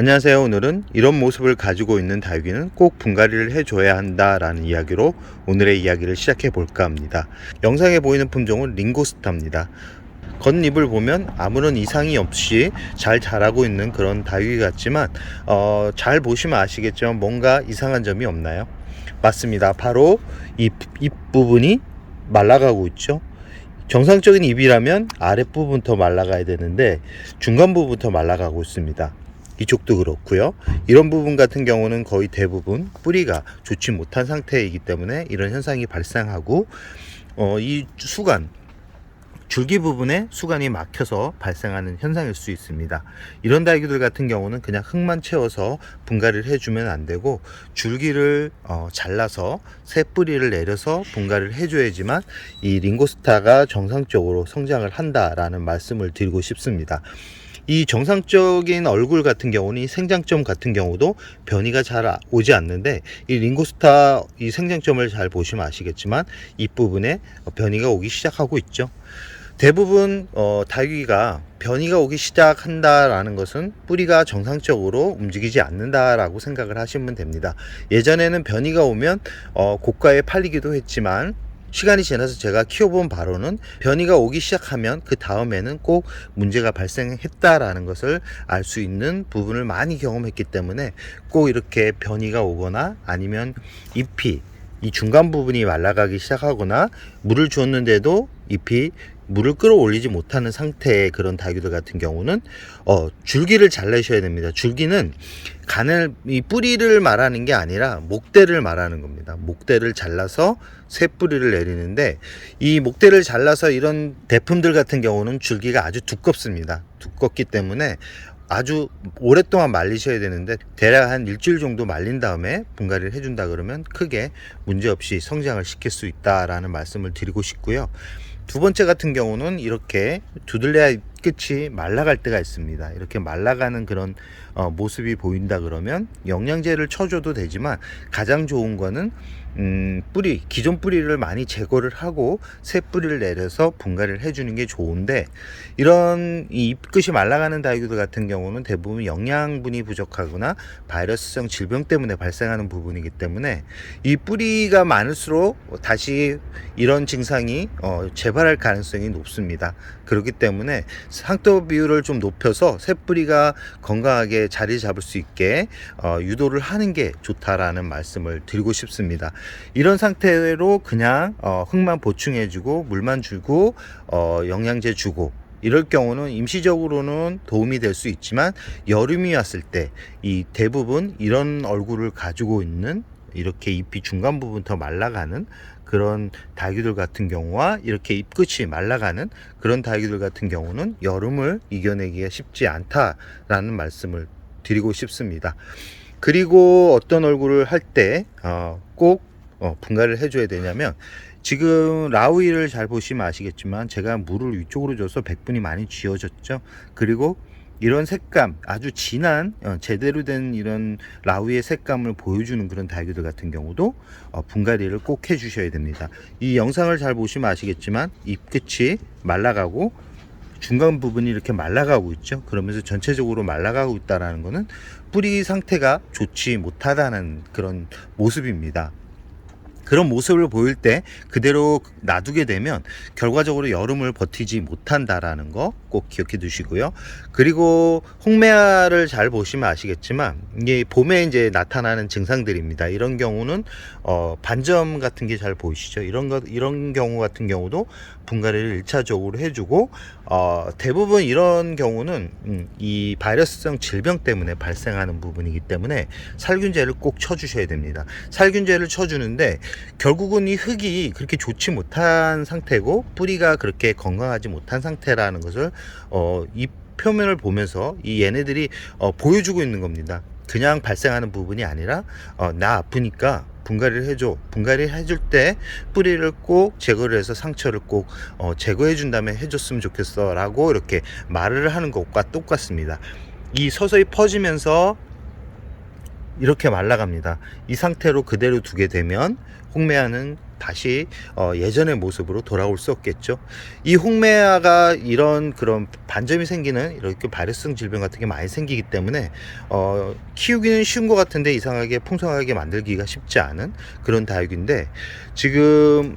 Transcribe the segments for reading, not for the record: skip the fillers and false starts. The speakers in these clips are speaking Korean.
안녕하세요. 오늘은 이런 모습을 가지고 있는 다육이는 꼭 분갈이를 해줘야 한다라는 이야기로 오늘의 이야기를 시작해 볼까 합니다. 영상에 보이는 품종은 링고스타입니다. 겉잎을 보면 아무런 이상이 없이 잘 자라고 있는 그런 다육이 같지만 잘 보시면 아시겠지만 뭔가 이상한 점이 없나요? 맞습니다. 바로 잎 부분이 말라가고 있죠. 정상적인 잎이라면 아랫부분부터 말라가야 되는데 중간 부분부터 말라가고 있습니다. 이쪽도 그렇고요. 이런 부분 같은 경우는 거의 대부분 뿌리가 좋지 못한 상태이기 때문에 이런 현상이 발생하고 이 수간 줄기 부분에 수간이 막혀서 발생하는 현상일 수 있습니다. 이런 다육이들 같은 경우는 그냥 흙만 채워서 분갈이를 해주면 안 되고 줄기를 잘라서 새 뿌리를 내려서 분갈이를 해줘야지만 이 링고스타가 정상적으로 성장을 한다라는 말씀을 드리고 싶습니다. 이 정상적인 얼굴 같은 경우는 이 생장점 같은 경우도 변이가 잘 오지 않는데 이 링고스타 이 생장점을 잘 보시면 아시겠지만 잎부분에 변이가 오기 시작하고 있죠. 대부분 다육이가 변이가 오기 시작한다라는 것은 뿌리가 정상적으로 움직이지 않는다라고 생각을 하시면 됩니다. 예전에는 변이가 오면 고가에 팔리기도 했지만 시간이 지나서 제가 키워본 바로는 변이가 오기 시작하면 그 다음에는 꼭 문제가 발생했다라는 것을 알 수 있는 부분을 많이 경험했기 때문에 꼭 이렇게 변이가 오거나 아니면 잎이 이 중간 부분이 말라가기 시작하거나 물을 주었는데도 잎이 물을 끌어올리지 못하는 상태의 그런 다육이들 같은 경우는 줄기를 잘라셔야 됩니다. 줄기는 이 뿌리를 말하는 게 아니라 목대를 말하는 겁니다. 목대를 잘라서 새 뿌리를 내리는데 이 목대를 잘라서 이런 대품들 같은 경우는 줄기가 아주 두껍습니다. 두껍기 때문에 아주 오랫동안 말리셔야 되는데 대략 한 일주일 정도 말린 다음에 분갈이를 해준다 그러면 크게 문제없이 성장을 시킬 수 있다라는 말씀을 드리고 싶고요. 두 번째 같은 경우는 이렇게 두들레아 끝이 말라갈 때가 있습니다. 이렇게 말라가는 그런 모습이 보인다 그러면 영양제를 쳐줘도 되지만 가장 좋은 거는 기존 뿌리를 많이 제거를 하고 새 뿌리를 내려서 분갈이를 해주는 게 좋은데 이런 이 잎끝이 말라가는 다육이들 같은 경우는 대부분 영양분이 부족하거나 바이러스성 질병 때문에 발생하는 부분이기 때문에 이 뿌리가 많을수록 다시 이런 증상이 재발할 가능성이 높습니다. 그렇기 때문에 상토 비율을 좀 높여서 새 뿌리가 건강하게 자리 잡을 수 있게 유도를 하는 게 좋다라는 말씀을 드리고 싶습니다. 이런 상태로 그냥 흙만 보충해주고 물만 주고 영양제 주고 이럴 경우는 임시적으로는 도움이 될 수 있지만 여름이 왔을 때 이 대부분 이런 얼굴을 가지고 있는 이렇게 잎이 중간 부분부터 말라가는 그런 다육이들 같은 경우와 이렇게 잎끝이 말라가는 그런 다육이들 같은 경우는 여름을 이겨내기가 쉽지 않다라는 말씀을 드리고 싶습니다. 그리고 어떤 얼굴을 할 때 꼭 분갈이를 해줘야 되냐면 지금 라우이를 잘 보시면 아시겠지만 제가 물을 위쪽으로 줘서 백분이 많이 쥐어졌죠. 그리고 이런 색감 아주 진한 제대로 된 이런 라우이의 색감을 보여주는 그런 다육이들 같은 경우도 분갈이를 꼭 해주셔야 됩니다. 이 영상을 잘 보시면 아시겠지만 잎끝이 말라가고 중간 부분이 이렇게 말라가고 있죠. 그러면서 전체적으로 말라가고 있다는 것은 뿌리 상태가 좋지 못하다는 그런 모습입니다. 그런 모습을 보일 때 그대로 놔두게 되면 결과적으로 여름을 버티지 못한다라는 거 꼭 기억해 두시고요. 그리고 홍매화를 잘 보시면 아시겠지만 이게 봄에 이제 나타나는 증상들입니다. 이런 경우는 반점 같은 게 잘 보이시죠? 이런 경우 같은 경우도 분갈이를 1차적으로 해주고 대부분 이런 경우는 이 바이러스성 질병 때문에 발생하는 부분이기 때문에 살균제를 꼭 쳐주셔야 됩니다. 살균제를 쳐주는데 결국은 이 흙이 그렇게 좋지 못한 상태고 뿌리가 그렇게 건강하지 못한 상태라는 것을 이 표면을 보면서 이 얘네들이 보여주고 있는 겁니다. 그냥 발생하는 부분이 아니라 나 아프니까 분갈이를 해줘. 분갈이 해줄 때 뿌리를 꼭 제거를 해서 상처를 꼭 제거해 준 다음에 해줬으면 좋겠어 라고 이렇게 말을 하는 것과 똑같습니다. 이 서서히 퍼지면서 이렇게 말라갑니다. 이 상태로 그대로 두게 되면 홍매화는 다시 예전의 모습으로 돌아올 수 없겠죠. 이 홍매화가 이런 그런 반점이 생기는 이렇게 바이러스성 질병 같은 게 많이 생기기 때문에 키우기는 쉬운 것 같은데 이상하게 풍성하게 만들기가 쉽지 않은 그런 다육인데, 지금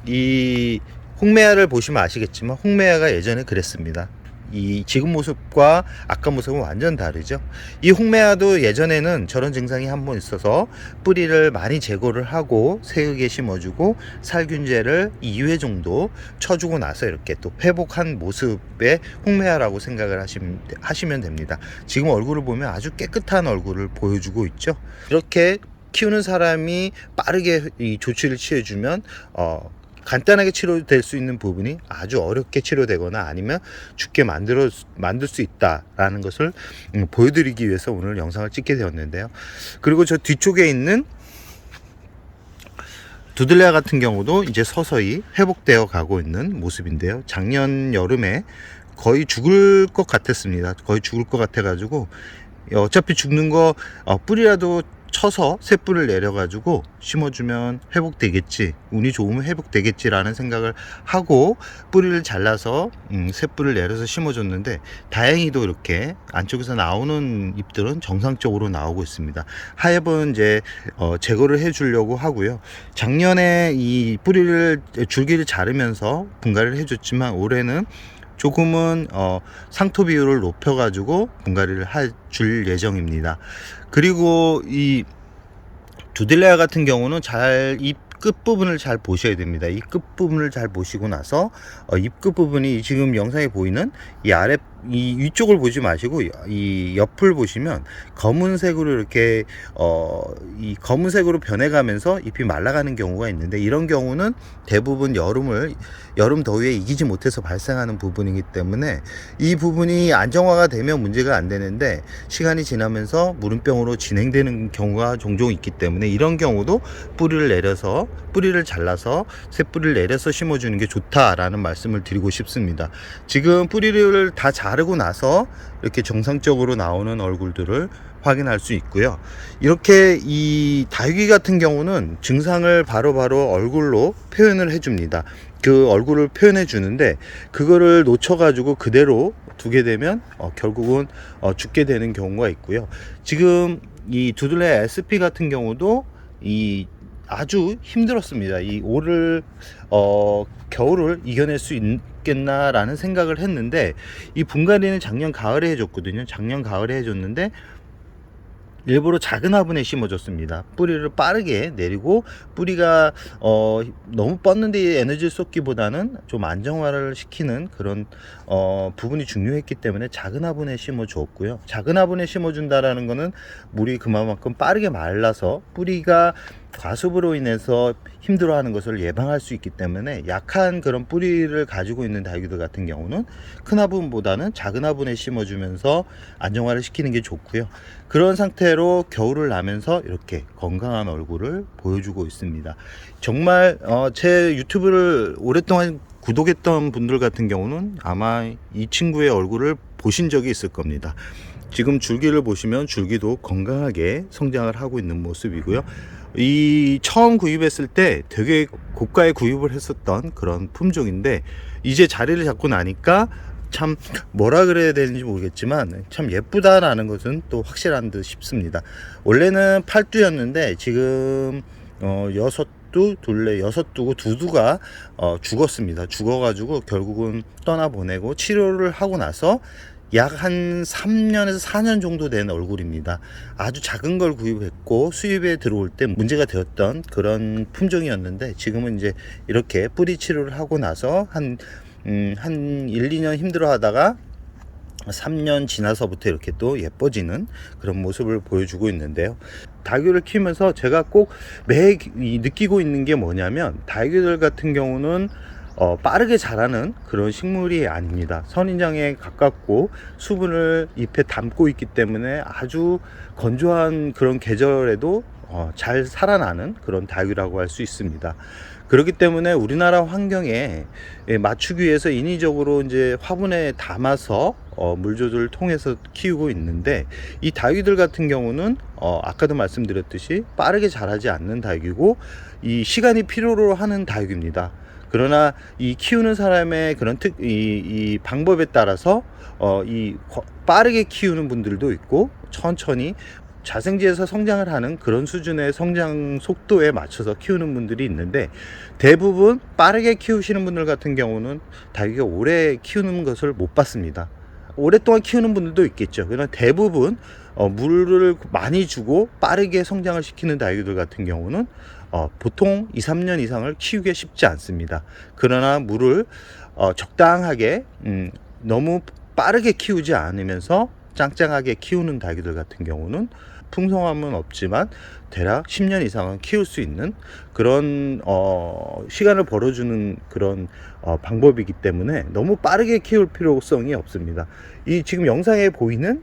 이 홍매화를 보시면 아시겠지만 홍매화가 예전에 그랬습니다. 이 지금 모습과 아까 모습은 완전 다르죠. 이 홍매화도 예전에는 저런 증상이 한번 있어서 뿌리를 많이 제거를 하고 새흙에 심어주고 살균제를 2회 정도 쳐주고 나서 이렇게 또 회복한 모습의 홍매화라고 생각을 하시면 됩니다. 지금 얼굴을 보면 아주 깨끗한 얼굴을 보여주고 있죠. 이렇게 키우는 사람이 빠르게 이 조치를 취해주면 간단하게 치료될 수 있는 부분이 아주 어렵게 치료되거나 아니면 죽게 만들 수 있다라는 것을 보여드리기 위해서 오늘 영상을 찍게 되었는데요. 그리고 저 뒤쪽에 있는 두들레아 같은 경우도 이제 서서히 회복되어 가고 있는 모습인데요. 작년 여름에 거의 죽을 것 같았습니다. 거의 죽을 것 같아 가지고 어차피 죽는 거 뿌리라도 쳐서 새 뿌리를 내려가지고 심어주면 회복되겠지, 운이 좋으면 회복되겠지라는 생각을 하고 뿌리를 잘라서 새 뿌리를 내려서 심어줬는데, 다행히도 이렇게 안쪽에서 나오는 잎들은 정상적으로 나오고 있습니다. 하엽은 이제 제거를 해주려고 하고요. 작년에 이 뿌리를 줄기를 자르면서 분갈이를 해줬지만 올해는 조금은 상토 비율을 높여 가지고 분갈이를 줄 예정입니다. 그리고 이 두들레아 같은 경우는 잎 끝부분을 잘 보셔야 됩니다. 이 끝부분을 잘 보시고 나서 잎 끝부분이 지금 영상에 보이는 이 위쪽을 보지 마시고 이 옆을 보시면 검은색으로 이렇게 이 검은색으로 변해가면서 잎이 말라가는 경우가 있는데, 이런 경우는 대부분 여름 더위에 이기지 못해서 발생하는 부분이기 때문에 이 부분이 안정화가 되면 문제가 안 되는데 시간이 지나면서 무름병으로 진행되는 경우가 종종 있기 때문에 이런 경우도 뿌리를 잘라서 새 뿌리를 내려서 심어주는 게 좋다라는 말씀을 드리고 싶습니다. 지금 뿌리를 다 자르고 나서 이렇게 정상적으로 나오는 얼굴들을 확인할 수 있고요. 이렇게 이 다육이 같은 경우는 증상을 바로바로 얼굴로 표현을 해줍니다. 그 얼굴을 표현해 주는데 그거를 놓쳐 가지고 그대로 두게 되면 결국은 죽게 되는 경우가 있고요. 지금 이 두들레 SP 같은 경우도 아주 힘들었습니다. 이 겨울을 이겨낼 수 있겠나라는 생각을 했는데, 이 분갈이는 작년 가을에 해줬거든요. 작년 가을에 해줬는데 일부러 작은 화분에 심어줬습니다. 뿌리를 빠르게 내리고 뿌리가 너무 뻗는데 에너지를 쏟기보다는 좀 안정화를 시키는 그런 부분이 중요했기 때문에 작은 화분에 심어 주었고요. 작은 화분에 심어 준다라는 거는 물이 그만큼 빠르게 말라서 뿌리가 과습으로 인해서 힘들어하는 것을 예방할 수 있기 때문에 약한 그런 뿌리를 가지고 있는 다육이들 같은 경우는 큰 화분보다는 작은 화분에 심어주면서 안정화를 시키는 게 좋고요. 그런 상태로 겨울을 나면서 이렇게 건강한 얼굴을 보여주고 있습니다. 정말 제 유튜브를 오랫동안 구독했던 분들 같은 경우는 아마 이 친구의 얼굴을 보신 적이 있을 겁니다. 지금 줄기를 보시면 줄기도 건강하게 성장을 하고 있는 모습이고요. 이 처음 구입했을 때 되게 고가에 구입을 했었던 그런 품종인데 이제 자리를 잡고 나니까 참 뭐라 그래야 되는지 모르겠지만 참 예쁘다라는 것은 또 확실한 듯 싶습니다. 원래는 8두였는데 지금 6두, 둘레 6두고 2두가 죽었습니다. 죽어가지고 결국은 떠나보내고 치료를 하고 나서 약 한 3년에서 4년 정도 된 얼굴입니다. 아주 작은 걸 구입했고 수입에 들어올 때 문제가 되었던 그런 품종이었는데 지금은 이제 이렇게 뿌리 치료를 하고 나서 한 1, 2년 힘들어 하다가 3년 지나서부터 이렇게 또 예뻐지는 그런 모습을 보여주고 있는데요. 다육이를 키우면서 제가 꼭 느끼고 있는 게 뭐냐면 다육이들 같은 경우는 빠르게 자라는 그런 식물이 아닙니다. 선인장에 가깝고 수분을 잎에 담고 있기 때문에 아주 건조한 그런 계절에도 잘 살아나는 그런 다육이라고 할 수 있습니다. 그렇기 때문에 우리나라 환경에 맞추기 위해서 인위적으로 이제 화분에 담아서 물 조절을 통해서 키우고 있는데, 이 다육이들 같은 경우는 아까도 말씀드렸듯이 빠르게 자라지 않는 다육이고 이 시간이 필요로 하는 다육입니다. 그러나 이 키우는 사람의 그런 이 방법에 따라서 빠르게 키우는 분들도 있고 천천히 자생지에서 성장을 하는 그런 수준의 성장 속도에 맞춰서 키우는 분들이 있는데, 대부분 빠르게 키우시는 분들 같은 경우는 다육이가 오래 키우는 것을 못 봤습니다. 오랫동안 키우는 분들도 있겠죠. 그러나 대부분 물을 많이 주고 빠르게 성장을 시키는 다육이들 같은 경우는 보통 2, 3년 이상을 키우기 쉽지 않습니다. 그러나 물을 적당하게 너무 빠르게 키우지 않으면서 짱짱하게 키우는 다육이들 같은 경우는 풍성함은 없지만 대략 10년 이상은 키울 수 있는 그런 시간을 벌어주는 그런 방법이기 때문에 너무 빠르게 키울 필요성이 없습니다. 이 지금 영상에 보이는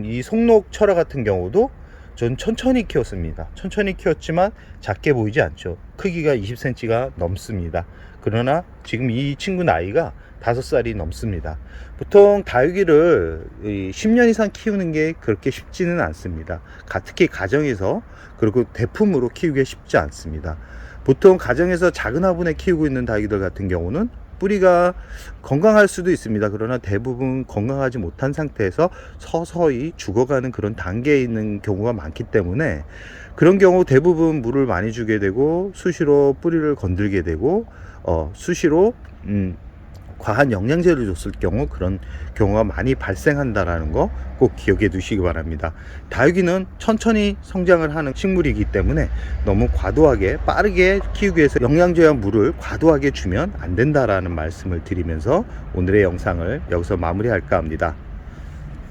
이 송록 철화 같은 경우도 전 천천히 키웠습니다. 천천히 키웠지만 작게 보이지 않죠. 크기가 20cm가 넘습니다. 그러나 지금 이 친구 나이가 5살이 넘습니다. 보통 다육이를 10년 이상 키우는 게 그렇게 쉽지는 않습니다. 특히 가정에서, 그리고 대품으로 키우기 쉽지 않습니다. 보통 가정에서 작은 화분에 키우고 있는 다육이들 같은 경우는 뿌리가 건강할 수도 있습니다. 그러나 대부분 건강하지 못한 상태에서 서서히 죽어가는 그런 단계에 있는 경우가 많기 때문에, 그런 경우 대부분 물을 많이 주게 되고 수시로 뿌리를 건들게 되고 수시로 과한 영양제를 줬을 경우 그런 경우가 많이 발생한다라는 거 꼭 기억해 두시기 바랍니다. 다육이는 천천히 성장을 하는 식물이기 때문에 너무 과도하게 빠르게 키우기 위해서 영양제와 물을 과도하게 주면 안 된다라는 말씀을 드리면서 오늘의 영상을 여기서 마무리할까 합니다.